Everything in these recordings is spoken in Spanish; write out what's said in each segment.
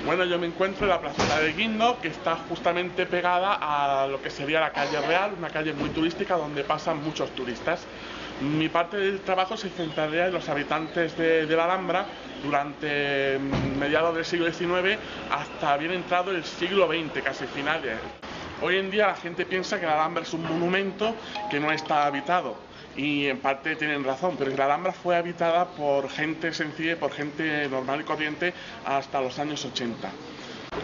Bueno, yo me encuentro en la Plaza de Guindo, que está justamente pegada a lo que sería la calle Real, una calle muy turística donde pasan muchos turistas. Mi parte del trabajo se centraría en los habitantes de la Alhambra durante mediados del siglo XIX hasta bien entrado el siglo XX, casi finales. Hoy en día la gente piensa que la Alhambra es un monumento que no está habitado. Y en parte tienen razón, pero la Alhambra fue habitada por gente sencilla, por gente normal y corriente hasta los años 80.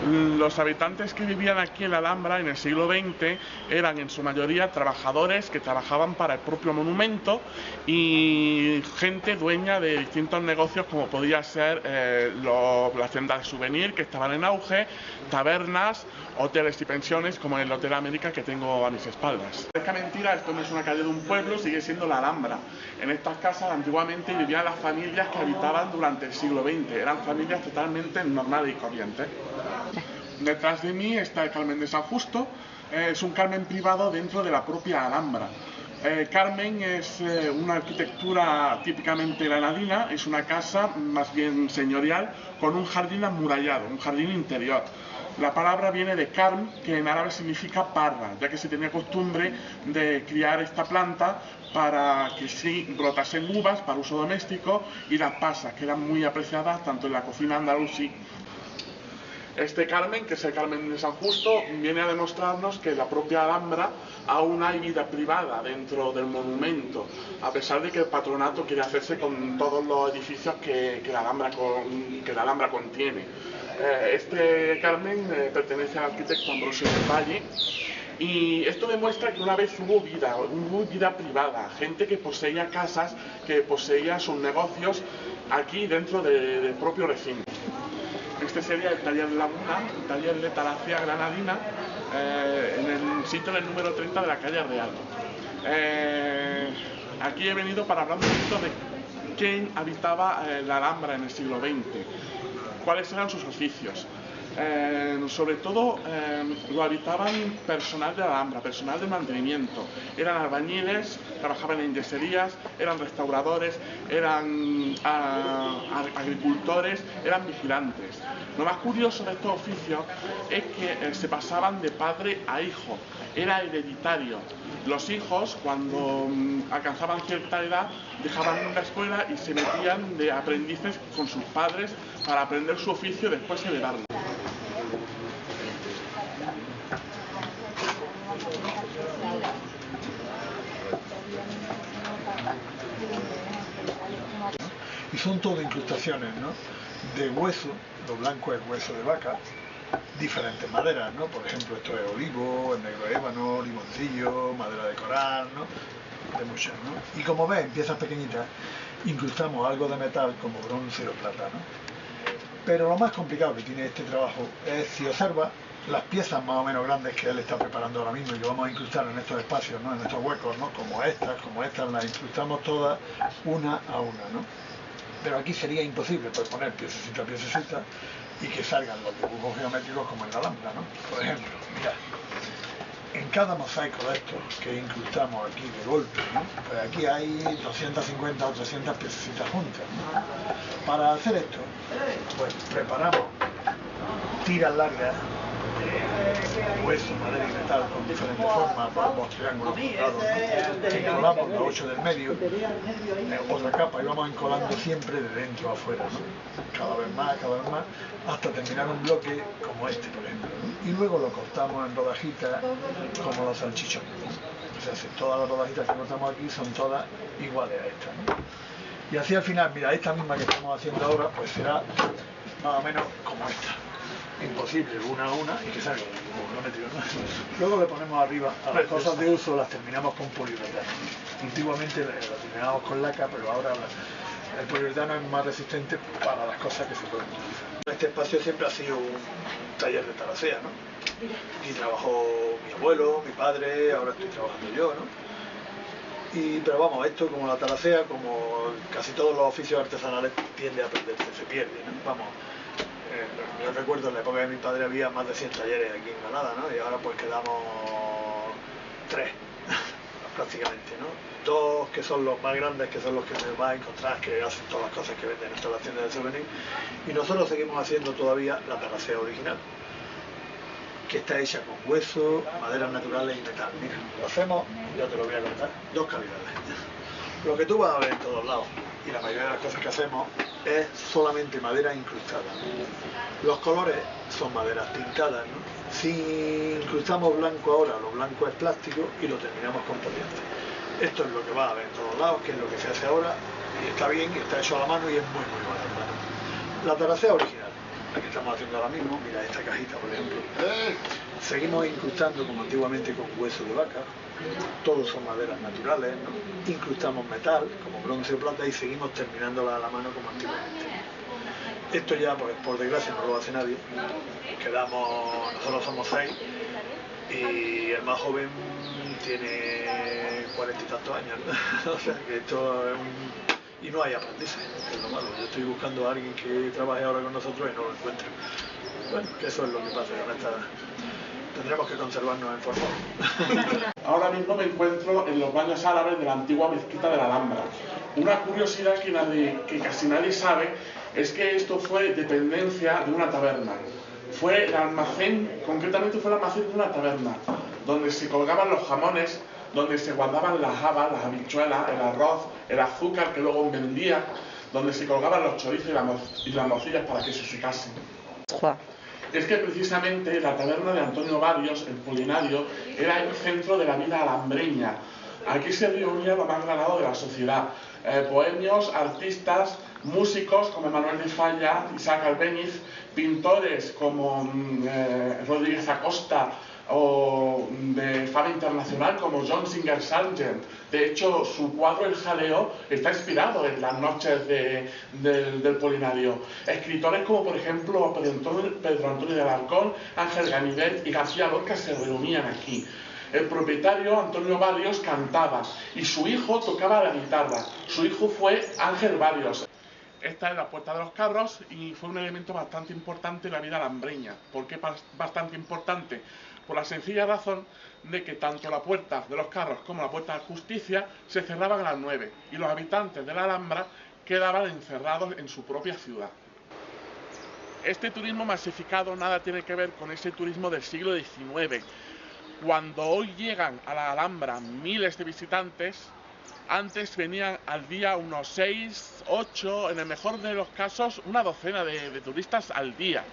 Los habitantes que vivían aquí en la Alhambra en el siglo XX eran en su mayoría trabajadores que trabajaban para el propio monumento y gente dueña de distintos negocios como podía ser las tiendas de souvenir que estaban en auge, tabernas, hoteles y pensiones como el Hotel América que tengo a mis espaldas. Parezca mentira, esto no es una calle de un pueblo, sigue siendo la Alhambra. En estas casas antiguamente vivían las familias que habitaban durante el siglo XX, eran familias totalmente normales y corrientes. Detrás de mí está el Carmen de San Justo, es un Carmen privado dentro de la propia Alhambra. Carmen es una arquitectura típicamente granadina, es una casa más bien señorial con un jardín amurallado, un jardín interior. La palabra viene de carm, que en árabe significa parra, ya que se tenía costumbre de criar esta planta para que sí brotasen uvas para uso doméstico y las pasas, que eran muy apreciadas tanto en la cocina andalusí. Este Carmen, que es el Carmen de San Justo, viene a demostrarnos que en la propia Alhambra aún hay vida privada dentro del monumento, a pesar de que el patronato quiere hacerse con todos los edificios que la Alhambra contiene. Este Carmen pertenece al arquitecto Ambrosio del Valle. Y esto demuestra que una vez hubo vida privada, gente que poseía casas, que poseía sus negocios aquí dentro del propio recinto. Este sería el taller Laguna, el taller de talacia granadina, en el sitio del número 30 de la calle Real. Aquí he venido para hablar un poquito de quién habitaba la Alhambra en el siglo XX, cuáles eran sus oficios. Sobre todo lo habitaban personal de la Alhambra, personal de mantenimiento. Eran albañiles, trabajaban en yeserías, eran restauradores, eran agricultores, eran vigilantes. Lo más curioso de estos oficios es que se pasaban de padre a hijo, era hereditario. Los hijos, cuando alcanzaban cierta edad, dejaban la escuela y se metían de aprendices con sus padres para aprender su oficio y después heredarlo. Y son todo incrustaciones, ¿no? De hueso, lo blanco es hueso de vaca, diferentes maderas, ¿no? Por ejemplo, esto es olivo, el negro ébano, limoncillo, madera de coral, ¿no? De muchas, ¿no? Y como ves, en piezas pequeñitas, incrustamos algo de metal como bronce o plata, ¿no? Pero lo más complicado que tiene este trabajo es, si observa, las piezas más o menos grandes que él está preparando ahora mismo y que vamos a incrustar en estos espacios, ¿no? En estos huecos, ¿no? Como estas, las incrustamos todas una a una, ¿no? Pero aquí sería imposible pues, poner piececita a piececita y que salgan los dibujos geométricos como en la Alhambra, ¿no? Por ejemplo, mirad, en cada mosaico de estos que incrustamos aquí de golpe, ¿no? Pues aquí hay 250 o 300 piececitas juntas, ¿no? Para hacer esto, pues preparamos tiras largas, hueso, madera y metal con diferentes formas, formamos triángulos cuadrados, ¿no? Encolamos los 8 del medio, otra capa y vamos encolando siempre de dentro a afuera, ¿no? Cada vez más, hasta terminar un bloque como este, por ejemplo, ¿no? Y luego lo cortamos en rodajitas como los salchichones, ¿no? O sea, todas las rodajitas que cortamos aquí son todas iguales a estas, ¿no? Y así al final, mira, esta misma que estamos haciendo ahora, pues será más o menos como esta. Imposible, una a una, y que salga el dibujo geométrico, ¿no? Luego le ponemos arriba a las cosas de uso, las terminamos con poliuretano. Antiguamente las terminábamos con laca, pero ahora el poliuretano es más resistente para las cosas que se pueden utilizar. Este espacio siempre ha sido un taller de talacea, ¿no? Aquí trabajó mi abuelo, mi padre, ahora estoy trabajando yo, ¿no? Pero vamos, esto como la talacea, como casi todos los oficios artesanales, tiende a perderse, se pierde, ¿no? Vamos. Yo recuerdo en la época de mi padre había más de 100 talleres aquí en Granada, ¿no? Y ahora pues quedamos 3 prácticamente, ¿no? dos que son los más grandes, que son los que te vas a encontrar, que hacen todas las cosas que venden en todas las tiendas de souvenir, y nosotros seguimos haciendo todavía la terracea original, que está hecha con hueso, maderas naturales y metal. Mira, lo hacemos, ya te lo voy a contar, dos calidades. Lo que tú vas a ver en todos lados, y la mayoría de las cosas que hacemos, es solamente madera incrustada. Los colores son maderas tintadas, ¿no? Si incrustamos blanco ahora, lo blanco es plástico y lo terminamos con poliéster. Esto es lo que vas a ver en todos lados, que es lo que se hace ahora, y está bien, y está hecho a la mano y es muy barato. La terracea original, la que estamos haciendo ahora mismo, mira esta cajita por ejemplo, seguimos incrustando como antiguamente con hueso de vaca, todos son maderas naturales, ¿no? Incrustamos metal como bronce o plata y seguimos terminándola a la mano como antiguamente. Esto ya, pues, por desgracia no lo hace nadie, nosotros somos 6 y el más joven tiene 40 y tantos años, ¿no? O sea que esto es y no hay aprendices, que es lo malo. Yo estoy buscando a alguien que trabaje ahora con nosotros y no lo encuentro. Bueno, que eso es lo que pasa con esta. Tendremos que conservarnos en forma. Ahora mismo me encuentro en los baños árabes de la antigua mezquita de la Alhambra. Una curiosidad que casi nadie sabe es que esto fue dependencia de una taberna. Fue el almacén, concretamente fue el almacén de una taberna, donde se colgaban los jamones, donde se guardaban las habas, las habichuelas, el arroz, el azúcar que luego vendía, donde se colgaban los chorizos y las morcillas para que se secasen. Es que precisamente la taberna de Antonio Barrios, el Polinario, era el centro de la vida alhambreña. Aquí se reunía lo más granado de la sociedad. Bohemios, artistas, músicos como Manuel de Falla, Isaac Albéniz, pintores como Rodríguez Acosta o de fama internacional como John Singer Sargent. De hecho, su cuadro El Jaleo está inspirado en las noches del Polinario. Escritores como, por ejemplo, Pedro Antonio de Alarcón, Ángel Ganivet y García Lorca se reunían aquí. El propietario, Antonio Barrios, cantaba y su hijo tocaba la guitarra. Su hijo fue Ángel Barrios. Esta es la puerta de los carros y fue un elemento bastante importante en la vida alhambreña. ¿Por qué bastante importante? Por la sencilla razón de que tanto la puerta de los carros como la puerta de la justicia se cerraban a las 9 y los habitantes de la Alhambra quedaban encerrados en su propia ciudad. Este turismo masificado nada tiene que ver con ese turismo del siglo XIX. Cuando hoy llegan a la Alhambra miles de visitantes, antes venían al día unos 6, 8, en el mejor de los casos una docena de turistas al día.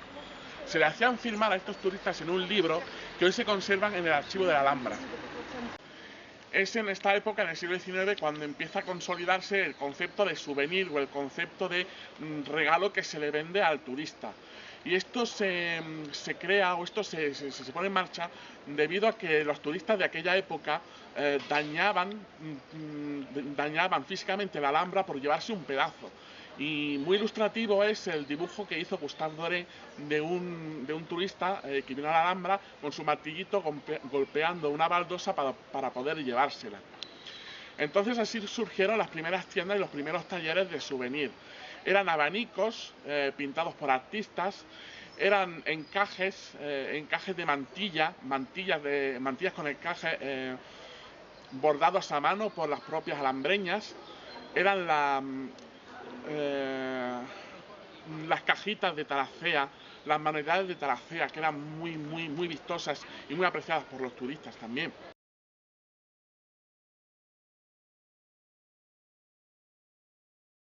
Se le hacían firmar a estos turistas en un libro que hoy se conservan en el archivo de la Alhambra. Es en esta época, en el siglo XIX, cuando empieza a consolidarse el concepto de souvenir o el concepto de regalo que se le vende al turista. Y esto se crea o esto se pone en marcha debido a que los turistas de aquella época dañaban físicamente la Alhambra por llevarse un pedazo. Y muy ilustrativo es el dibujo que hizo Gustave Doré de un turista que vino a la Alhambra con su martillito golpeando una baldosa para poder llevársela. Entonces así surgieron las primeras tiendas y los primeros talleres de souvenir. Eran abanicos pintados por artistas, eran encajes de mantillas con encajes bordados a mano por las propias alhambreñas, eran las cajitas de taracea, las manualidades de taracea, que eran muy vistosas y muy apreciadas por los turistas también.